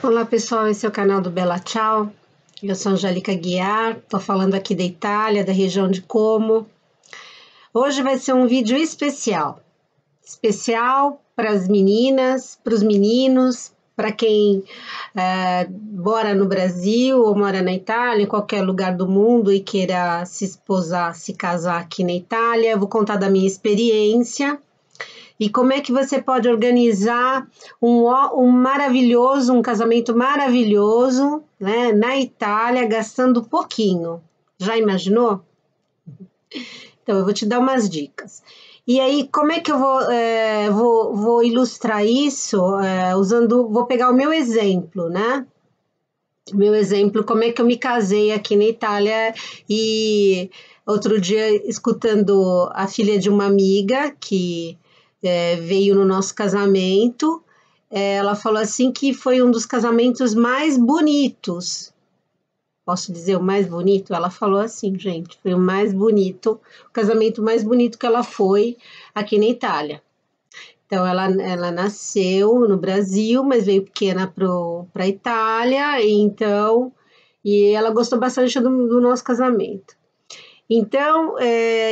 Olá pessoal, esse é o canal do Bella Ciao. Eu sou Angélica Guiar, tô falando aqui da Itália, da região de Como. Hoje vai ser um vídeo especial para as meninas, para os meninos, para quem mora no Brasil ou mora na Itália, em qualquer lugar do mundo e queira se esposar, se casar aqui na Itália. Eu vou contar da minha experiência. E como é que você pode organizar um casamento maravilhoso, né, na Itália, gastando pouquinho. Já imaginou? Então, eu vou te dar umas dicas. E aí, como é que eu vou ilustrar isso vou pegar o meu exemplo, né? O meu exemplo, como é que eu me casei aqui na Itália e outro dia, escutando a filha de uma amiga que veio no nosso casamento, ela falou assim que foi um dos casamentos mais bonitos. Posso dizer o mais bonito? Ela falou assim, gente, foi o mais bonito, o casamento mais bonito que ela foi aqui na Itália. Então, ela nasceu no Brasil, mas veio pequena para a Itália, e ela gostou bastante do nosso casamento. Então,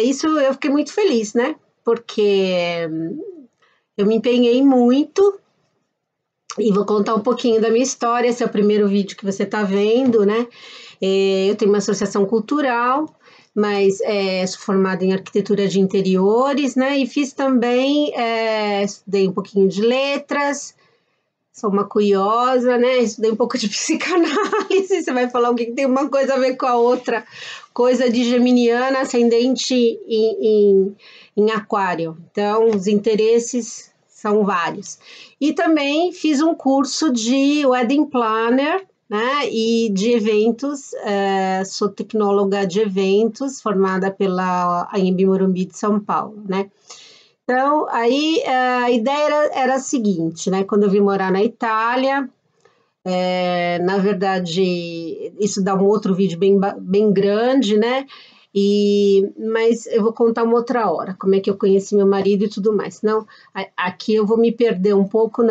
isso eu fiquei muito feliz, né? Porque eu me empenhei muito e vou contar um pouquinho da minha história. Esse é o primeiro vídeo que você está vendo, né? Eu tenho uma associação cultural, mas sou formada em arquitetura de interiores, né? E fiz também, estudei um pouquinho de letras, sou uma curiosa, né? Estudei um pouco de psicanálise. Você vai falar o que tem uma coisa a ver com a outra, coisa de geminiana, ascendente em aquário. Então, os interesses são vários. E também fiz um curso de wedding planner, né, e de eventos, sou tecnóloga de eventos, formada pela Anhembi Morumbi de São Paulo, né. Então, aí a ideia era a seguinte, né, quando eu vim morar na Itália, na verdade, isso dá um outro vídeo bem grande, né, mas eu vou contar uma outra hora, como é que eu conheci meu marido e tudo mais. Senão, aqui eu vou me perder um pouco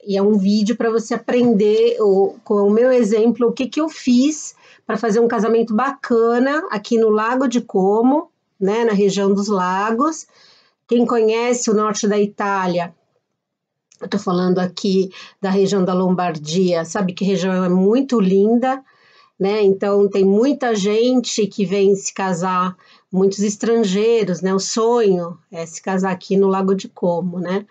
e é um vídeo para você aprender com o meu exemplo, o que eu fiz para fazer um casamento bacana aqui no Lago de Como, né, na região dos lagos. Quem conhece o norte da Itália, eu estou falando aqui da região da Lombardia, sabe que região é muito linda, né? Então tem muita gente que vem se casar, muitos estrangeiros, né? O sonho é se casar aqui no Lago de Como, né?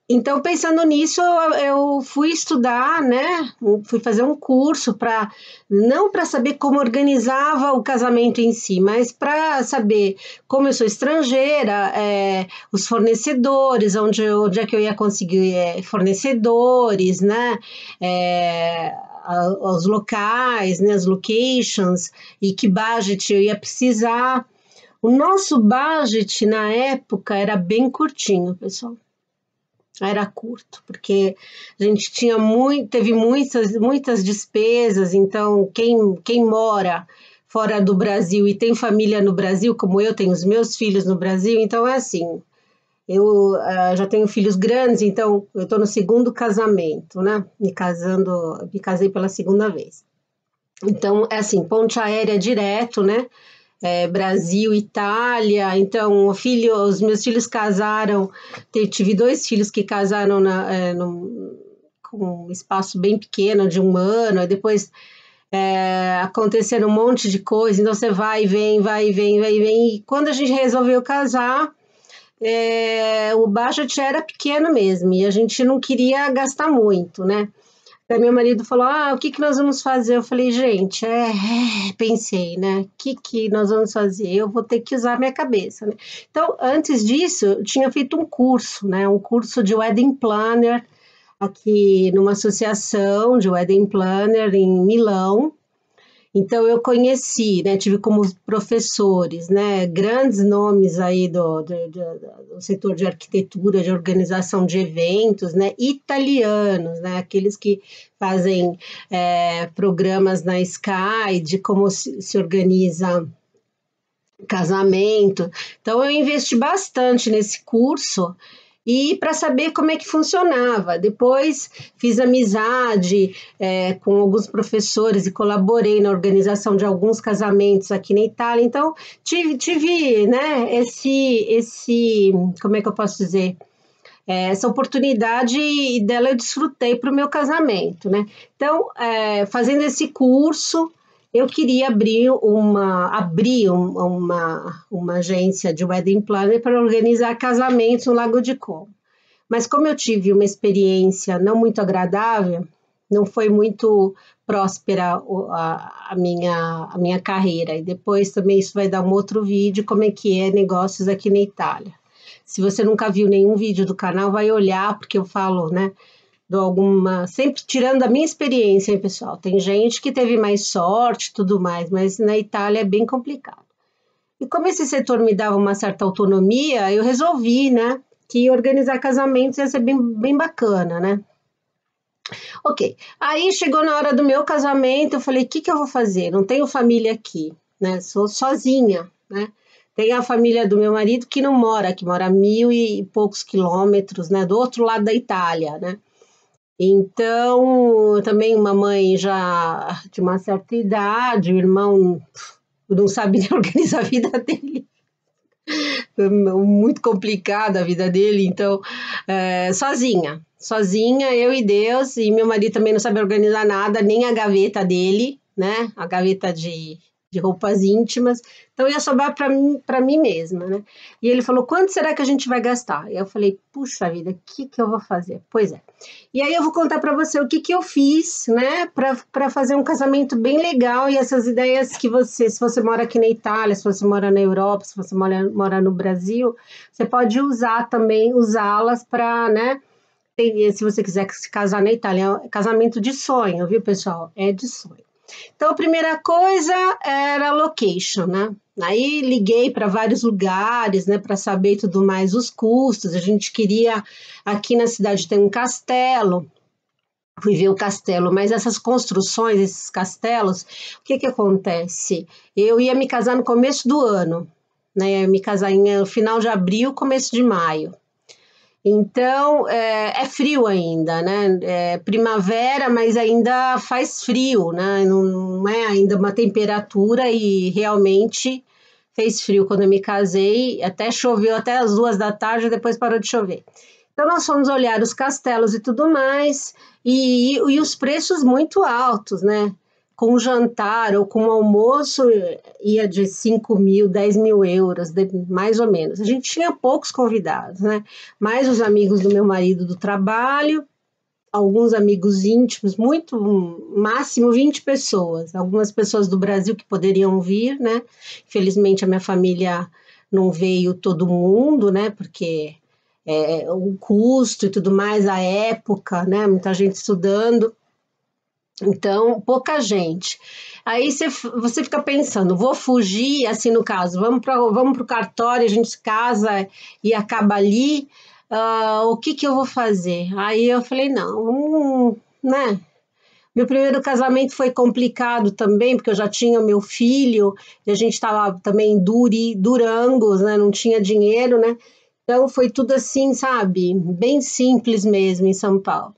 Então, pensando nisso, eu fui estudar, né? Fui fazer um curso não para saber como organizava o casamento em si, mas para saber como eu sou estrangeira, os fornecedores, onde é que eu ia conseguir fornecedores, né? Os locais, né? As locations, e que budget eu ia precisar. O nosso budget na época era bem curtinho, pessoal. Era curto, porque a gente teve muitas despesas, então quem mora fora do Brasil e tem família no Brasil, como eu tenho os meus filhos no Brasil, então é assim, eu já tenho filhos grandes, então eu estou no segundo casamento, né? Me casei pela segunda vez. Então, é assim, ponte aérea direto, né? Brasil, Itália, então os meus filhos casaram, tive 2 filhos que casaram com um espaço bem pequeno, de 1 ano, e depois aconteceram um monte de coisa, então você vai e vem, e quando a gente resolveu casar, o budget era pequeno mesmo, e a gente não queria gastar muito, né? Daí meu marido falou, o que nós vamos fazer? Eu falei, gente, pensei, né? O que nós vamos fazer? Eu vou ter que usar minha cabeça, né? Então, antes disso, eu tinha feito um curso, né? Um curso de wedding planner aqui numa associação de wedding planner em Milão. Então, eu conheci, né, tive como professores, né, grandes nomes aí do setor de arquitetura, de organização de eventos, né, italianos, né, aqueles que fazem programas na Sky, de como se organiza casamento. Então, eu investi bastante nesse curso e para saber como é que funcionava. Depois fiz amizade com alguns professores e colaborei na organização de alguns casamentos aqui na Itália. Então, tive né, como é que eu posso dizer? Essa oportunidade e dela eu desfrutei para o meu casamento, né? Então, fazendo esse curso, eu queria abrir uma agência de wedding planner para organizar casamentos no Lago de Como. Mas como eu tive uma experiência não muito agradável, não foi muito próspera a minha carreira. E depois também isso vai dar um outro vídeo, como é que é negócios aqui na Itália. Se você nunca viu nenhum vídeo do canal, vai olhar, porque eu falo, né? Sempre tirando a minha experiência, hein, pessoal. Tem gente que teve mais sorte e tudo mais, mas na Itália é bem complicado. E como esse setor me dava uma certa autonomia, eu resolvi, né, que organizar casamentos ia ser bem bacana, né? Ok, aí chegou na hora do meu casamento, eu falei, o que eu vou fazer? Não tenho família aqui, né? Sou sozinha, né? Tem a família do meu marido que não mora aqui, mora a 1.000 e poucos quilômetros, né? Do outro lado da Itália, né? Então, também uma mãe já de uma certa idade, o irmão não sabe nem organizar a vida dele. Muito complicada a vida dele, então, sozinha, eu e Deus, e meu marido também não sabe organizar nada, nem a gaveta dele, né, a gaveta de roupas íntimas, então ia sobrar para mim mesma, né, e ele falou, quanto será que a gente vai gastar? E eu falei, puxa vida, o que eu vou fazer? Pois é, e aí eu vou contar para você o que eu fiz, né, para fazer um casamento bem legal, e essas ideias que se você mora aqui na Itália, se você mora na Europa, se você mora no Brasil, você pode usá-las para, né, se você quiser se casar na Itália, é casamento de sonho, viu, pessoal? É de sonho. Então, a primeira coisa era a location, né? Aí liguei para vários lugares, né, para saber tudo mais os custos. A gente queria, aqui na cidade tem um castelo, fui ver o castelo, mas essas construções, esses castelos, o que acontece? Eu ia me casar no começo do ano, né? Eu ia me casar no final de abril, começo de maio. Então, é frio ainda, né? É primavera, mas ainda faz frio, né? Não é ainda uma temperatura e realmente fez frio quando eu me casei. Até choveu até as 2 da tarde, depois parou de chover. Então, nós fomos olhar os castelos e tudo mais, e os preços muito altos, né? Com jantar ou com almoço ia de 5.000, 10.000 euros, mais ou menos. A gente tinha poucos convidados, né? Mais os amigos do meu marido do trabalho, alguns amigos íntimos, muito, máximo 20 pessoas. Algumas pessoas do Brasil que poderiam vir, né? Infelizmente a minha família não veio todo mundo, né? Porque o custo e tudo mais, a época, né? Muita gente estudando. Então, pouca gente. Aí você fica pensando, vou fugir, assim no caso, vamos para o cartório, a gente se casa e acaba ali, o que eu vou fazer? Aí eu falei, não, né? Meu primeiro casamento foi complicado também, porque eu já tinha meu filho, e a gente estava também em Durangos, né? Não tinha dinheiro, né? Então foi tudo assim, sabe? Bem simples mesmo em São Paulo.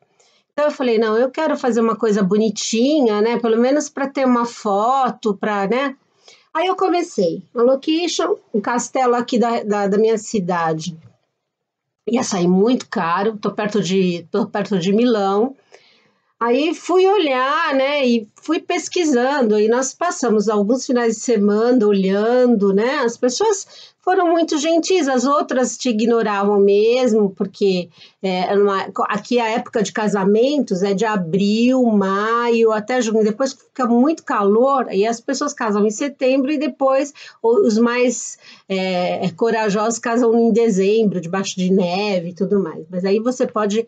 Então eu falei, não, eu quero fazer uma coisa bonitinha, né? Pelo menos para ter uma foto, para, né? Aí eu comecei, a location, um castelo aqui da minha cidade. Ia sair muito caro, tô perto de Milão. Aí fui olhar, né, e fui pesquisando, e nós passamos alguns finais de semana olhando, né, as pessoas foram muito gentis, as outras te ignoravam mesmo, porque aqui a época de casamentos é de abril, maio, até junho, depois fica muito calor, e as pessoas casam em setembro, e depois os mais corajosos casam em dezembro, debaixo de neve e tudo mais, mas aí você pode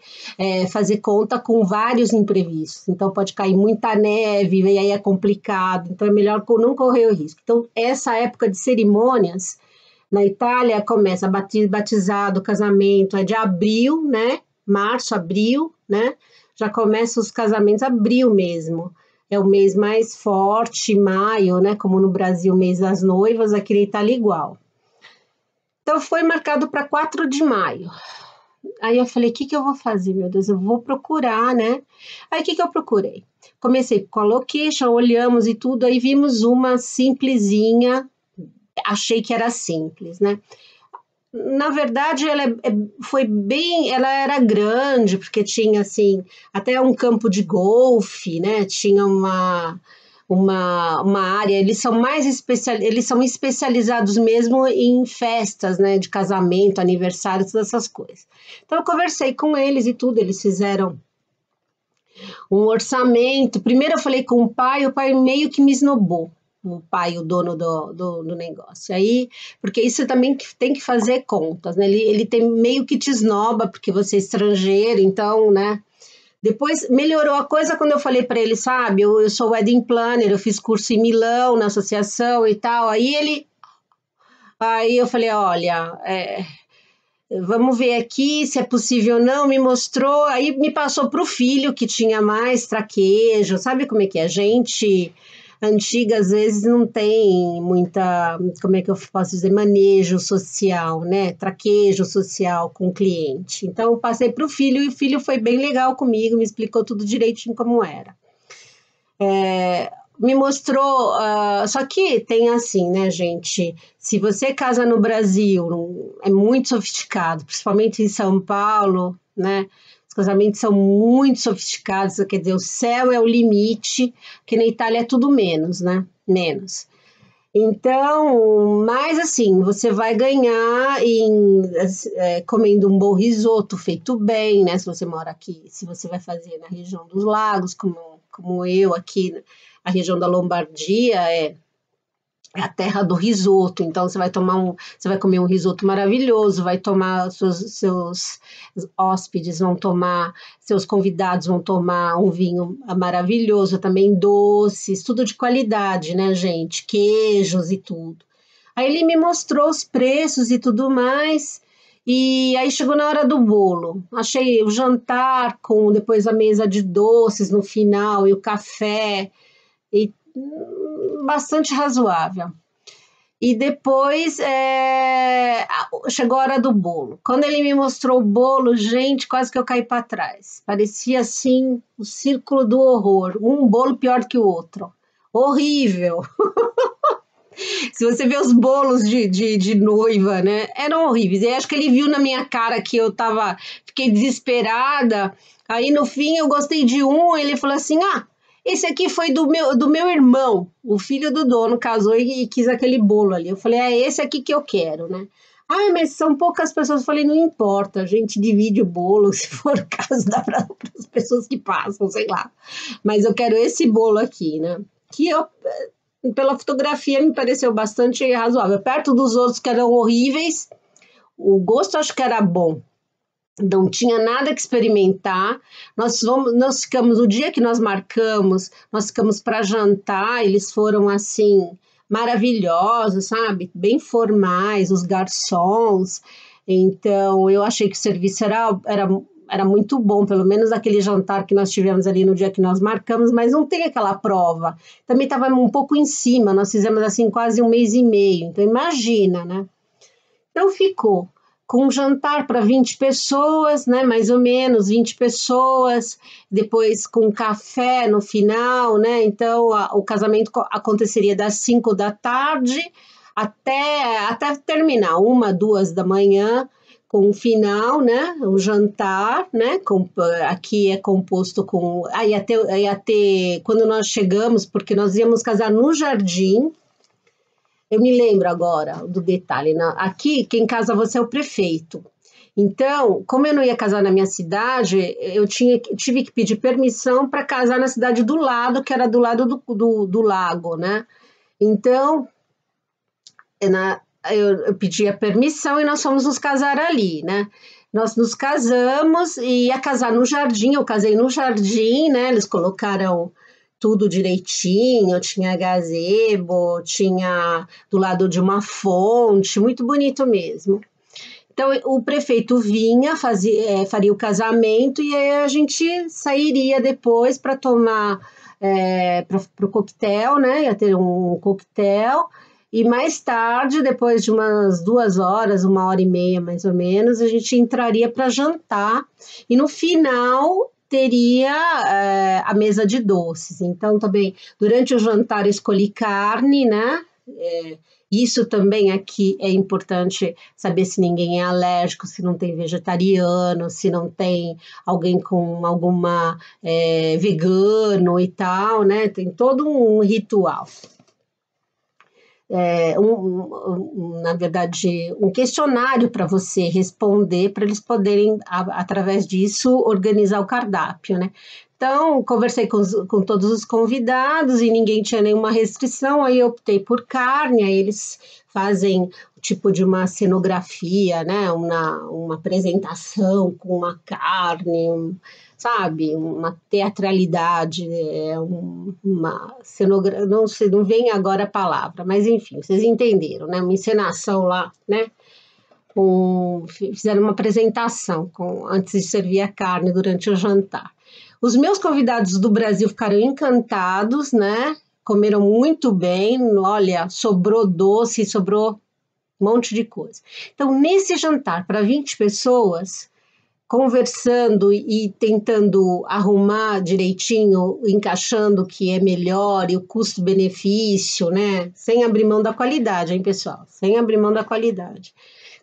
fazer conta com vários imprevistos, então pode cair muita neve, e aí é complicado, então é melhor não correr o risco. Então, essa época de cerimônias, na Itália começa batizado, casamento, é de abril, né? Março, abril, né? Já começa os casamentos abril mesmo. É o mês mais forte, maio, né? Como no Brasil, mês das noivas, aqui na Itália igual. Então foi marcado para 4 de maio. Aí eu falei, o que que eu vou fazer, meu Deus? Eu vou procurar, né? Aí o que que eu procurei? Comecei com a location, olhamos e tudo, aí vimos uma simplesinha, achei que era simples, né? Na verdade, foi bem, ela era grande, porque tinha, assim, até um campo de golfe, né? Tinha uma área, eles são especializados mesmo em festas, né? De casamento, aniversário, todas essas coisas. Então, eu conversei com eles e tudo, eles fizeram um orçamento. Primeiro eu falei com o pai meio que me esnobou. O pai, o dono do negócio. Aí, porque isso também tem que fazer contas, né? Ele tem meio que te esnoba, porque você é estrangeiro, então, né? Depois melhorou a coisa quando eu falei para ele, sabe? Eu sou wedding planner, eu fiz curso em Milão, na associação e tal. Aí eu falei, olha, vamos ver aqui se é possível ou não, me mostrou, aí me passou para o filho que tinha mais traquejo, sabe como é que é? Gente antiga às vezes não tem muita, como é que eu posso dizer, manejo social, né? Traquejo social com o cliente. Então eu passei para o filho e o filho foi bem legal comigo, me explicou tudo direitinho como era. Me mostrou, só que tem assim, né, gente? Se você casa no Brasil, é muito sofisticado, principalmente em São Paulo, né? Os casamentos são muito sofisticados, quer dizer, o céu é o limite, que na Itália é tudo menos, né? Menos. Então, mas assim, você vai ganhar comendo um bom risoto feito bem, né? Se você mora aqui, se você vai fazer na região dos lagos, como eu aqui, a região da Lombardia é a terra do risoto, então você vai comer um risoto maravilhoso, vai tomar, seus hóspedes vão tomar, seus convidados vão tomar um vinho maravilhoso, também doces, tudo de qualidade, né, gente? Queijos e tudo. Aí ele me mostrou os preços e tudo mais, e aí chegou na hora do bolo. Achei o jantar com depois a mesa de doces no final e o café, e bastante razoável. E depois chegou a hora do bolo. Quando ele me mostrou o bolo, gente, quase que eu caí para trás. Parecia assim o círculo do horror. Um bolo pior que o outro. Horrível. Se você vê os bolos de noiva, né? Eram horríveis. E acho que ele viu na minha cara que fiquei desesperada. Aí no fim eu gostei de um, ele falou assim: ah, esse aqui foi do meu irmão. O filho do dono casou e quis aquele bolo ali. Eu falei, é esse aqui que eu quero, né? Ah, mas são poucas pessoas. Eu falei, não importa, a gente divide o bolo, se for o caso, dá para as pessoas que passam, sei lá. Mas eu quero esse bolo aqui, né? Que eu, pela fotografia, me pareceu bastante razoável. Perto dos outros que eram horríveis, o gosto acho que era bom. Não tinha nada que experimentar. Nós ficamos, o dia que nós marcamos, nós ficamos para jantar, eles foram assim, maravilhosos, sabe? Bem formais, os garçons. Então, eu achei que o serviço era muito bom, pelo menos aquele jantar que nós tivemos ali no dia que nós marcamos, mas não tem aquela prova. Também estava um pouco em cima, nós fizemos assim quase um mês e meio, então imagina, né? Então ficou com um jantar para 20 pessoas, né, mais ou menos 20 pessoas, depois com café no final, né, então o casamento aconteceria das 5 da tarde até terminar, 1, 2 da manhã, com o final, né, o jantar, né, aqui é composto com, até quando nós chegamos, porque nós íamos casar no jardim. Eu me lembro agora do detalhe. Aqui, quem casa você é o prefeito. Então, como eu não ia casar na minha cidade, tive que pedir permissão para casar na cidade do lado, que era do lado do lago, né? Então, eu pedi a permissão e nós fomos nos casar ali, né? Nós nos casamos e ia casar no jardim, eu casei no jardim, né? Eles colocaram tudo direitinho, tinha gazebo, tinha do lado de uma fonte, muito bonito mesmo. Então, o prefeito vinha, faria o casamento e aí a gente sairia depois para tomar, para o coquetel, né? Ia ter um coquetel E mais tarde, depois de umas 2 horas, 1h30 mais ou menos, a gente entraria para jantar e no final teria a mesa de doces. Então, também, durante o jantar, eu escolhi carne, né? Isso também aqui é importante saber se ninguém é alérgico, se não tem vegetariano, se não tem alguém com alguma vegano e tal, né? Tem todo um ritual. Na verdade, um questionário para você responder, para eles poderem, através disso, organizar o cardápio, né? Então, conversei com todos os convidados e ninguém tinha nenhuma restrição, aí eu optei por carne, aí eles fazem tipo de uma cenografia, né? Uma apresentação com uma carne, sabe? Uma teatralidade, uma cenografia, não sei, não vem agora a palavra, mas enfim, vocês entenderam, né? Uma encenação lá, né? Fizeram uma apresentação antes de servir a carne durante o jantar. Os meus convidados do Brasil ficaram encantados, né? Comeram muito bem, olha, sobrou doce, sobrou um monte de coisa. Então, nesse jantar para 20 pessoas, conversando e tentando arrumar direitinho, encaixando o que é melhor e o custo-benefício, né? Sem abrir mão da qualidade, hein, pessoal? Sem abrir mão da qualidade.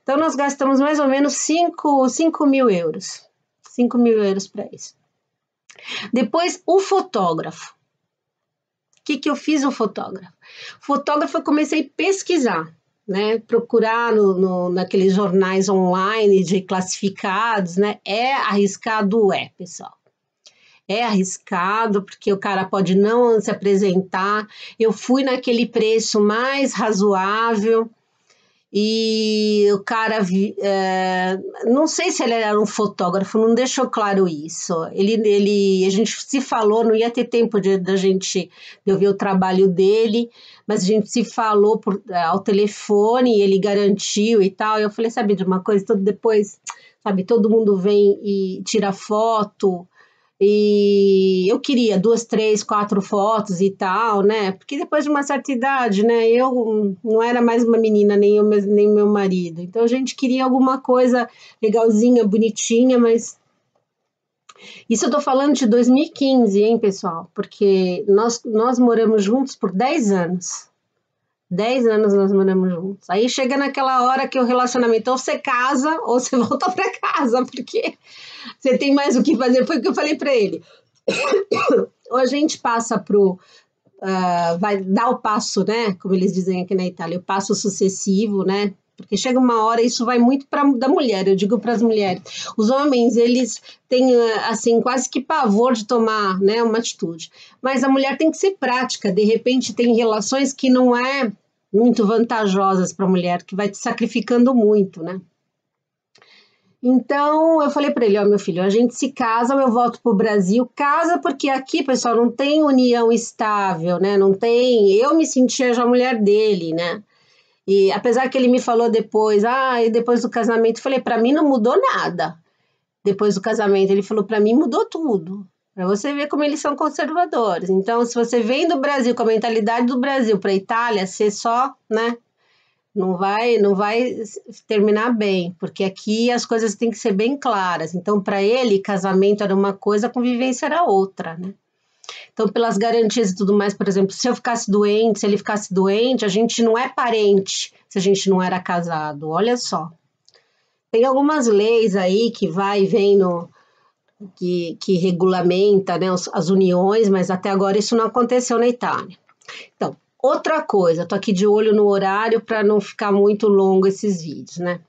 Então, nós gastamos mais ou menos 5 mil euros. 5 mil euros para isso. Depois, o fotógrafo. O que eu fiz o fotógrafo? Fotógrafo, eu comecei a pesquisar, né? Procurar naqueles jornais online de classificados, né? É arriscado, pessoal. É arriscado, porque o cara pode não se apresentar. Eu fui naquele preço mais razoável, e o cara, não sei se ele era um fotógrafo, não deixou claro isso. A gente se falou, não ia ter tempo de eu ver o trabalho dele, mas a gente se falou ao telefone, e ele garantiu e tal. Eu falei, sabe de uma coisa, depois, sabe, todo mundo vem e tira foto, e eu queria 2, 3, 4 fotos e tal, né? Porque depois de uma certa idade, né? Eu não era mais uma menina, nem eu, nem meu marido. Então a gente queria alguma coisa legalzinha, bonitinha, mas isso eu tô falando de 2015, hein, pessoal? Porque nós moramos juntos por 10 anos. 10 anos nós moramos juntos. Aí chega naquela hora que o relacionamento ou você casa ou você volta para casa, porque você tem mais o que fazer. Foi o que eu falei para ele. Ou a gente passa vai dar o passo, né? Como eles dizem aqui na Itália, o passo sucessivo, né? Porque chega uma hora, isso vai muito da mulher, eu digo para as mulheres. Os homens, eles têm, assim, quase que pavor de tomar, né, uma atitude. Mas a mulher tem que ser prática. De repente, tem relações que não é muito vantajosas para a mulher, que vai te sacrificando muito, né? Então, eu falei para ele, ó, meu filho, a gente se casa, eu volto para o Brasil, casa, porque aqui, pessoal, não tem união estável, né? Não tem, eu me sentia já mulher dele, né? E apesar que ele me falou depois, e depois do casamento, eu falei, para mim não mudou nada. Depois do casamento, ele falou, para mim mudou tudo. Para você ver como eles são conservadores. Então, se você vem do Brasil, com a mentalidade do Brasil para a Itália, você só, né? Não vai terminar bem, porque aqui as coisas têm que ser bem claras. Então, para ele, casamento era uma coisa, convivência era outra, né? Então, pelas garantias e tudo mais, por exemplo, se eu ficasse doente, se ele ficasse doente, a gente não é parente se a gente não era casado. Olha só. Tem algumas leis aí que vai e vem que regulamenta, né, as uniões, mas até agora isso não aconteceu na Itália. Então, outra coisa, estou aqui de olho no horário para não ficar muito longo esses vídeos, né?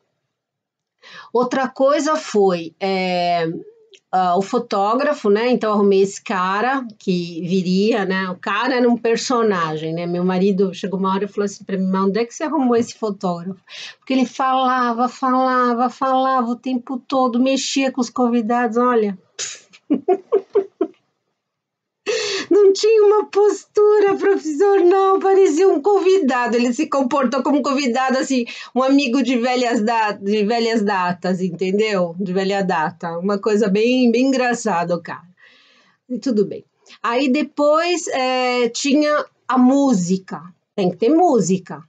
Outra coisa foi o fotógrafo, né? Então arrumei esse cara que viria, né? O cara era um personagem, né? Meu marido chegou uma hora e falou assim para mim, mas onde é que você arrumou esse fotógrafo? Porque ele falava o tempo todo, mexia com os convidados, olha. Não tinha uma postura profissional, parecia um convidado. Ele se comportou como convidado, assim, um amigo de velhas datas, entendeu? De velha data. Uma coisa bem, bem engraçada, cara. E tudo bem. Aí depois tinha a música. Tem que ter música.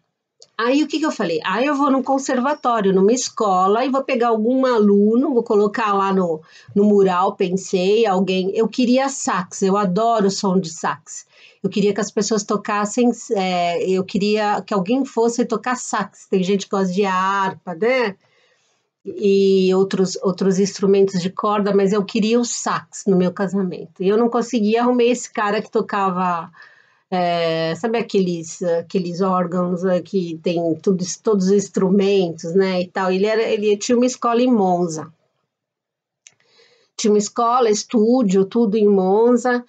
Aí o que eu falei? Aí eu vou num conservatório, numa escola, e vou pegar algum aluno, vou colocar lá no mural, pensei, alguém. Eu queria sax, eu adoro o som de sax. Eu queria que as pessoas tocassem, eu queria que alguém fosse tocar sax. Tem gente que gosta de harpa, né? E outros instrumentos de corda, mas eu queria o sax no meu casamento. E eu não conseguia, arrumei esse cara que tocava. Sabe aqueles órgãos que tem todos os instrumentos, né, e tal. Ele tinha uma escola em Monza. Tinha uma escola, estúdio, tudo em Monza.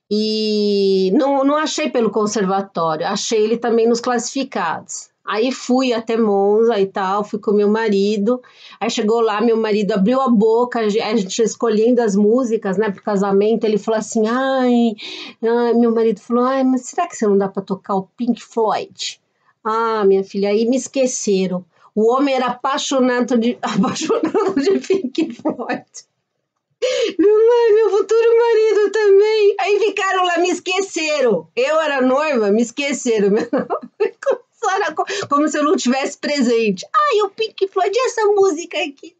E não achei pelo conservatório, achei ele também nos classificados. Aí fui até Monza e tal, fui com meu marido. Aí chegou lá, meu marido abriu a boca, a gente escolhendo as músicas, né, pro casamento. Ele falou assim: meu marido falou: ai, mas será que você não dá para tocar o Pink Floyd? Ah, minha filha, aí me esqueceram. O homem era apaixonado de Pink Floyd. Meu futuro marido também. Aí ficaram lá, me esqueceram. Eu era noiva, me esqueceram. Como se eu não tivesse presente. Ai, o Pink Floyd, essa música aqui.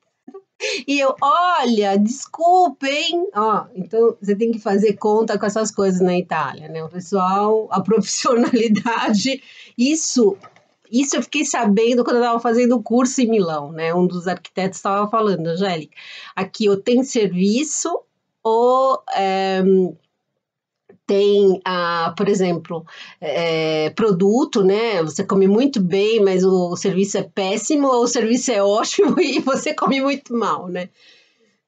E eu, olha, desculpa, hein? Ó, então você tem que fazer conta com essas coisas na Itália, né? O pessoal, a profissionalidade, isso eu fiquei sabendo quando eu estava fazendo o curso em Milão, né? Um dos arquitetos estava falando, Angélica, aqui ou tem serviço ou tem, por exemplo, produto, né? Você come muito bem, mas o serviço é péssimo, ou o serviço é ótimo e você come muito mal, né?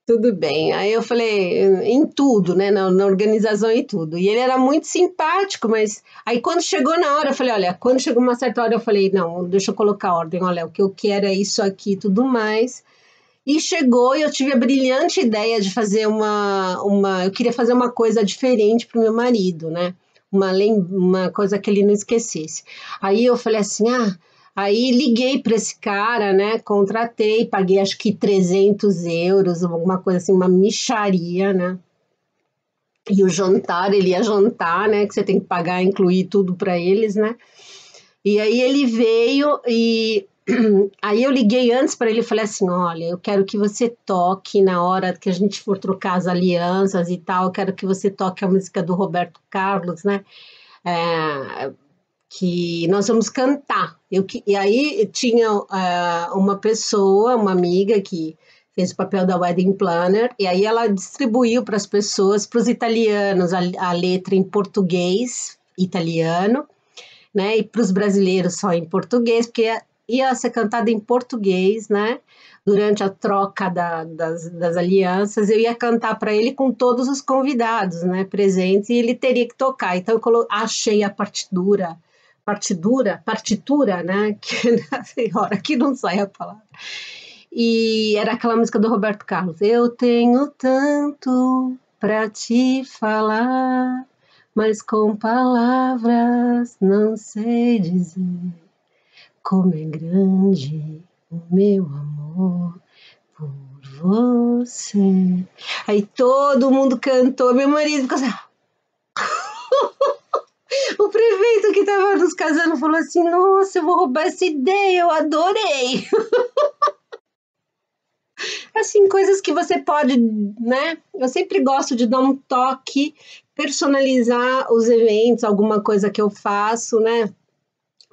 Tudo bem. Aí eu falei, em tudo, né? Na organização e tudo. E ele era muito simpático, mas aí quando chegou na hora, eu falei, olha, quando chegou uma certa hora, eu falei, não, deixa eu colocar ordem, olha, o que eu quero é isso aqui e tudo mais. E chegou e eu tive a brilhante ideia de fazer eu queria fazer uma coisa diferente para o meu marido, né? Uma coisa que ele não esquecesse. Aí eu falei assim, aí liguei para esse cara, né? Contratei, paguei acho que 300 euros, alguma coisa assim, uma mixaria, né? E o jantar, ele ia jantar, né? Que você tem que pagar, incluir tudo para eles, né? E aí ele veio e aí eu liguei antes para ele e falei assim, olha, eu quero que você toque na hora que a gente for trocar as alianças e tal, eu quero que você toque a música do Roberto Carlos, né? Que nós vamos cantar. E aí tinha uma pessoa, uma amiga que fez o papel da wedding planner, e aí ela distribuiu para as pessoas, para os italianos, a letra em português, italiano, né? E para os brasileiros só em português, porque ia ser cantada em português, né? Durante a troca das alianças, eu ia cantar para ele com todos os convidados, né? Presentes, e ele teria que tocar. Então, eu achei a partitura, né? Que hora que não sai a palavra. E era aquela música do Roberto Carlos. Eu tenho tanto para te falar, mas com palavras não sei dizer como é grande o meu amor por você. Aí todo mundo cantou, meu marido ficou assim. O prefeito que estava nos casando falou assim: nossa, eu vou roubar essa ideia, eu adorei. Assim, coisas que você pode, né? Eu sempre gosto de dar um toque, personalizar os eventos, alguma coisa que eu faço, né?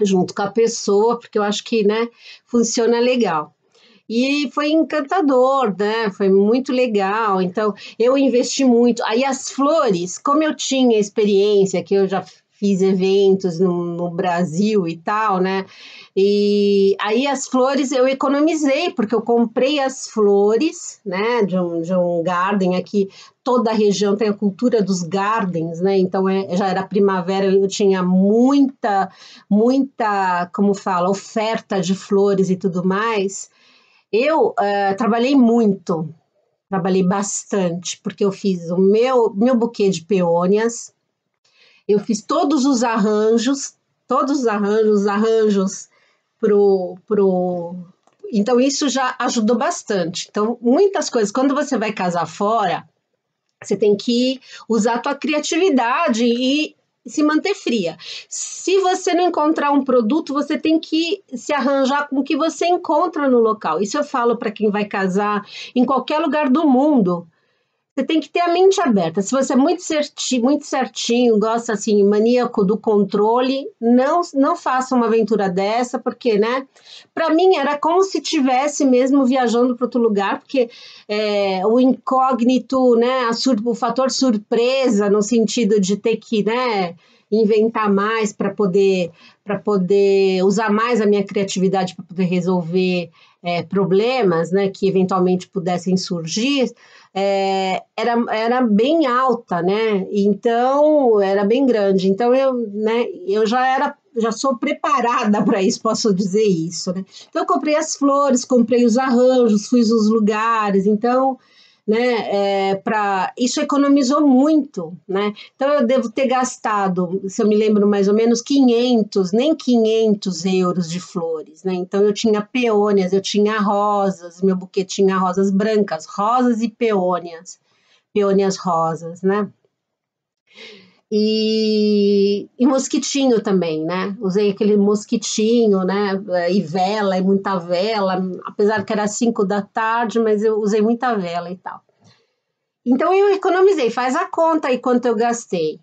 Junto com a pessoa, porque eu acho que, né, funciona legal. E foi encantador, né? Foi muito legal. Então, eu investi muito. Aí as flores, como eu tinha experiência, que eu já fiz eventos no Brasil e tal, né? E aí as flores eu economizei, porque eu comprei as flores, né? De um garden aqui. Toda a região tem a cultura dos gardens, né? Então, já era primavera, eu tinha muita, como fala, oferta de flores e tudo mais. Eu trabalhei bastante, porque eu fiz o meu buquê de peônias, eu fiz todos os arranjos pro. Então, isso já ajudou bastante. Então, muitas coisas, quando você vai casar fora, você tem que usar a tua criatividade e se manter fria. Se você não encontrar um produto, você tem que se arranjar com o que você encontra no local. Isso eu falo para quem vai casar em qualquer lugar do mundo. Você tem que ter a mente aberta. Se você é muito certinho, gosta assim, maníaco do controle, não faça uma aventura dessa, porque, né? Para mim era como se tivesse mesmo viajando para outro lugar, porque o incógnito, né? O fator surpresa, no sentido de ter que, né? Inventar mais para poder usar mais a minha criatividade para poder resolver problemas, né? Que eventualmente pudessem surgir. Era bem alta, né? Então era bem grande. Então eu já sou preparada para isso, posso dizer isso, né? Então eu comprei as flores, comprei os arranjos, fui nos lugares, então, né? Isso economizou muito, né? Então eu devo ter gastado, se eu me lembro mais ou menos, 500, nem 500 euros de flores, né? Então eu tinha peônias, eu tinha rosas, meu buquê tinha rosas brancas, rosas e peônias rosas, né? E mosquitinho também, né? Usei aquele mosquitinho, né? E vela, e muita vela, apesar que era 5 da tarde, mas eu usei muita vela e tal. Então eu economizei, faz a conta aí quanto eu gastei.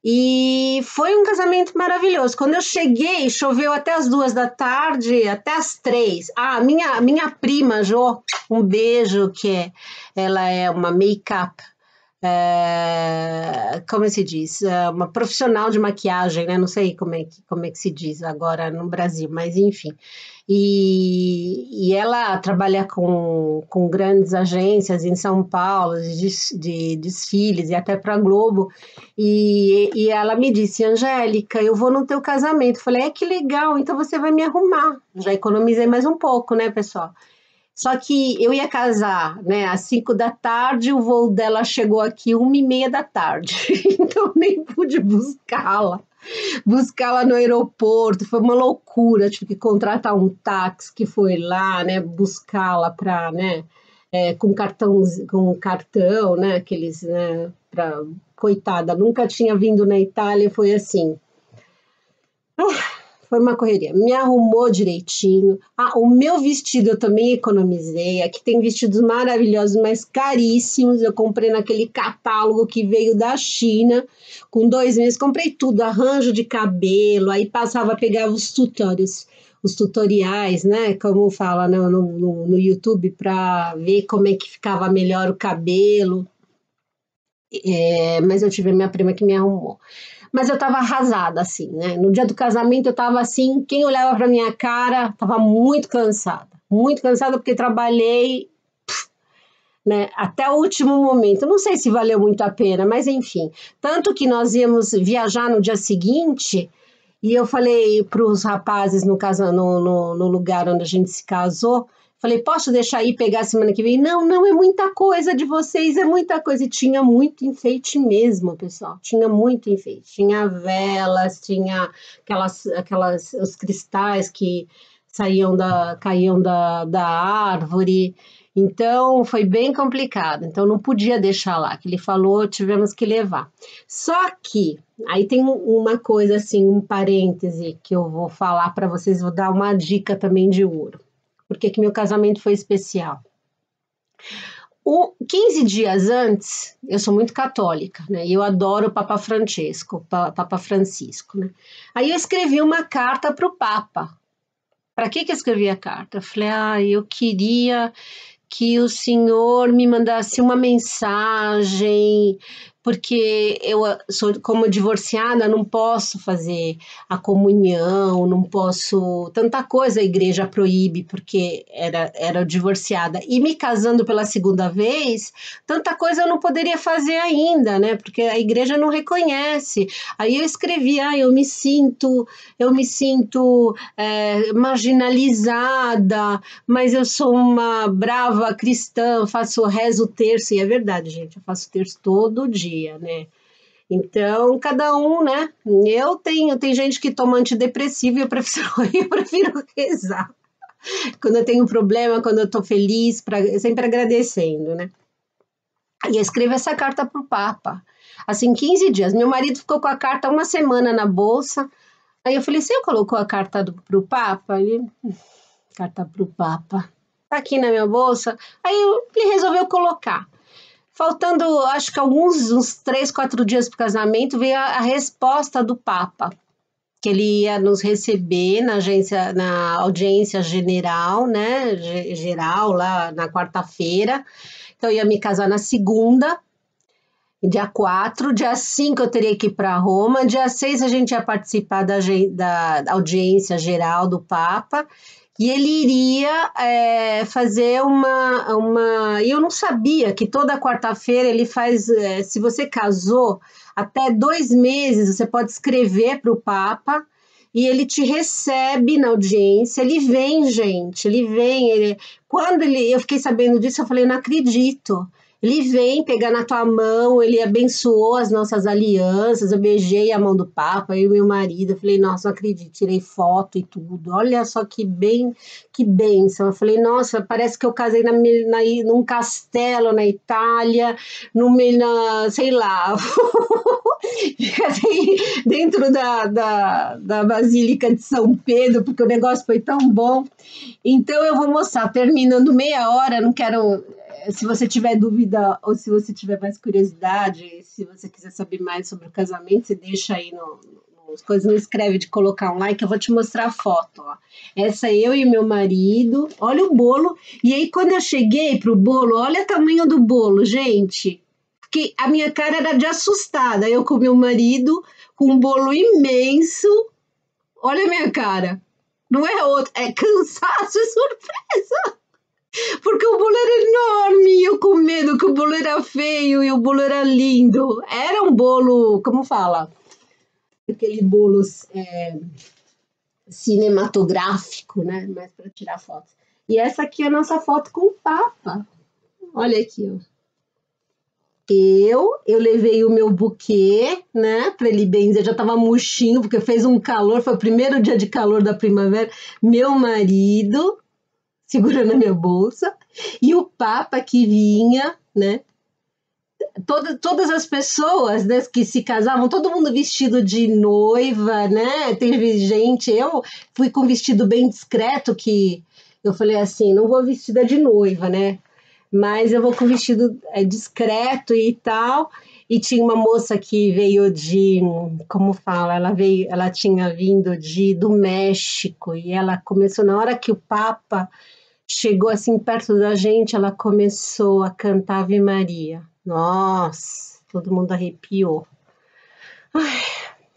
E foi um casamento maravilhoso. Quando eu cheguei, choveu até as 2 da tarde, até as 3. Ah, minha prima, Jo, um beijo, ela é uma make-up, como se diz? Uma profissional de maquiagem, né? Não sei como é que se diz agora no Brasil, mas enfim. E ela trabalha com grandes agências em São Paulo, de desfiles e até para a Globo. E ela me disse, Angélica, eu vou no teu casamento. Eu falei, que legal, então você vai me arrumar. Já economizei mais um pouco, né, pessoal? Só que eu ia casar, né, às 5 da tarde, o voo dela chegou aqui 1h30 da tarde, então nem pude buscá-la no aeroporto, foi uma loucura, tive que contratar um táxi que foi lá, né, buscá-la para, né, com cartão, né, aqueles, né, coitada, nunca tinha vindo na Itália, foi assim. Foi uma correria. Me arrumou direitinho. O meu vestido eu também economizei. Aqui tem vestidos maravilhosos, mas caríssimos. Eu comprei naquele catálogo que veio da China. Com 2 meses, comprei tudo. Arranjo de cabelo. Aí pegava os tutoriais, né? Como fala no YouTube, para ver como é que ficava melhor o cabelo. Mas eu tive a minha prima que me arrumou. Mas eu estava arrasada, assim, né? No dia do casamento eu estava assim, quem olhava para minha cara estava muito cansada porque trabalhei, né, até o último momento. Não sei se valeu muito a pena, mas enfim. Tanto que nós íamos viajar no dia seguinte e eu falei para os rapazes no lugar onde a gente se casou, falei, posso deixar aí pegar semana que vem? Não, é muita coisa de vocês, é muita coisa. E tinha muito enfeite mesmo, pessoal. Tinha muito enfeite. Tinha velas, tinha os cristais que caíam da árvore. Então, foi bem complicado. Então, não podia deixar lá. Que ele falou, tivemos que levar. Só que, aí tem uma coisa assim, um parêntese que eu vou falar para vocês, vou dar uma dica também de ouro. Porque que meu casamento foi especial. 15 dias antes, eu sou muito católica, né? E eu adoro o Papa Francisco, né? Aí eu escrevi uma carta para o Papa. Para que eu escrevi a carta? Eu falei, eu queria que o senhor me mandasse uma mensagem, porque eu sou, como divorciada, não posso fazer a comunhão, não posso, tanta coisa a igreja proíbe, porque era divorciada. E me casando pela segunda vez, tanta coisa eu não poderia fazer ainda, né? Porque a igreja não reconhece. Aí eu escrevi, eu me sinto marginalizada, mas eu sou uma brava cristã, rezo o terço, e é verdade, gente, eu faço terço todo dia, né? Então, cada um, né? Tem gente que toma antidepressivo e eu prefiro rezar. Quando eu tenho um problema, quando eu tô feliz, sempre agradecendo, né? E eu escrevo essa carta para o Papa. Assim, 15 dias. Meu marido ficou com a carta uma semana na bolsa. Aí eu falei, você colocou a carta para o Papa? Carta para o Papa. Tá aqui na minha bolsa. Aí ele resolveu colocar. Faltando, acho que uns 3, 4 dias para o casamento, veio a resposta do Papa, que ele ia nos receber na audiência general, né? Geral, lá na quarta-feira. Então, eu ia me casar na segunda, dia 4, dia 5 eu teria que ir para Roma, dia 6 a gente ia participar da audiência geral do Papa, e ele iria fazer uma... E eu não sabia que toda quarta-feira ele faz... se você casou, até 2 meses você pode escrever para o Papa, e ele te recebe na audiência, ele vem, gente, ele vem. Quando eu fiquei sabendo disso, eu falei, não acredito. Ele vem pegar na tua mão, ele abençoou as nossas alianças, eu beijei a mão do Papa, eu e meu marido, eu falei, nossa, não acredito, tirei foto e tudo, olha só que bênção. Eu falei, nossa, parece que eu casei num castelo na Itália, sei lá, casei dentro da Basílica de São Pedro, porque o negócio foi tão bom. Então eu vou mostrar, terminando meia hora, não quero... Se você tiver dúvida ou se você tiver mais curiosidade, se você quiser saber mais sobre o casamento, você deixa aí nos coisas, não escreve de colocar um like, eu vou te mostrar a foto. Ó. Essa eu e meu marido, olha o bolo. E aí quando eu cheguei pro bolo, olha o tamanho do bolo, gente. Porque a minha cara era de assustada, eu com meu marido, com um bolo imenso. Olha a minha cara. Não é outro, é cansaço e surpresa. Porque o bolo era enorme e eu com medo que o bolo era feio e o bolo era lindo. Era um bolo, como fala? Aquele bolo cinematográfico, né? Mas para tirar foto. E essa aqui é a nossa foto com o Papa. Olha aqui, ó. Eu levei o meu buquê, né, para ele benzer, já estava murchinho, porque fez um calor, foi o primeiro dia de calor da primavera. Meu marido segurando a minha bolsa, e o Papa que vinha, né? Todas as pessoas, né, que se casavam, todo mundo vestido de noiva, né? Teve gente, eu fui com vestido bem discreto, que eu falei assim, não vou vestida de noiva, né? Mas eu vou com vestido discreto e tal. E tinha uma moça que veio como fala, ela tinha vindo do México, e ela começou, na hora que o Papa chegou assim perto da gente, ela começou a cantar Ave Maria. Nossa, todo mundo arrepiou. Ai,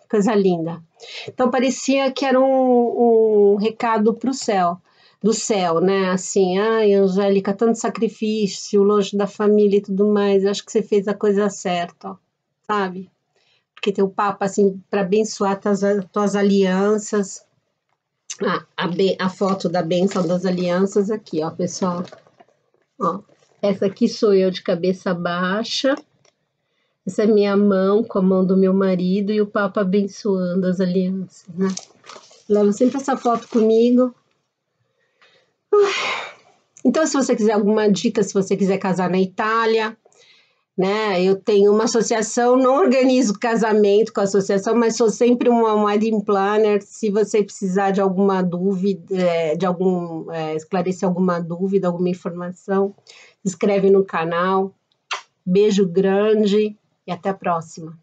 coisa linda. Então parecia que era um recado para o céu, do céu, né? Assim, ai, Angélica, tanto sacrifício, longe da família e tudo mais, acho que você fez a coisa certa, ó, sabe? Porque tem o Papa, assim, para abençoar tuas alianças. A foto da bênção das alianças aqui, ó, pessoal. Ó, essa aqui sou eu de cabeça baixa. Essa é minha mão com a mão do meu marido e o Papa abençoando as alianças, né? Levo sempre essa foto comigo. Então, se você quiser alguma dica, se você quiser casar na Itália, né? Eu tenho uma associação, não organizo casamento com a associação, mas sou sempre uma wedding planner. Se você precisar de alguma dúvida, esclarecer alguma dúvida, alguma informação, se inscreve no canal. Beijo grande e até a próxima.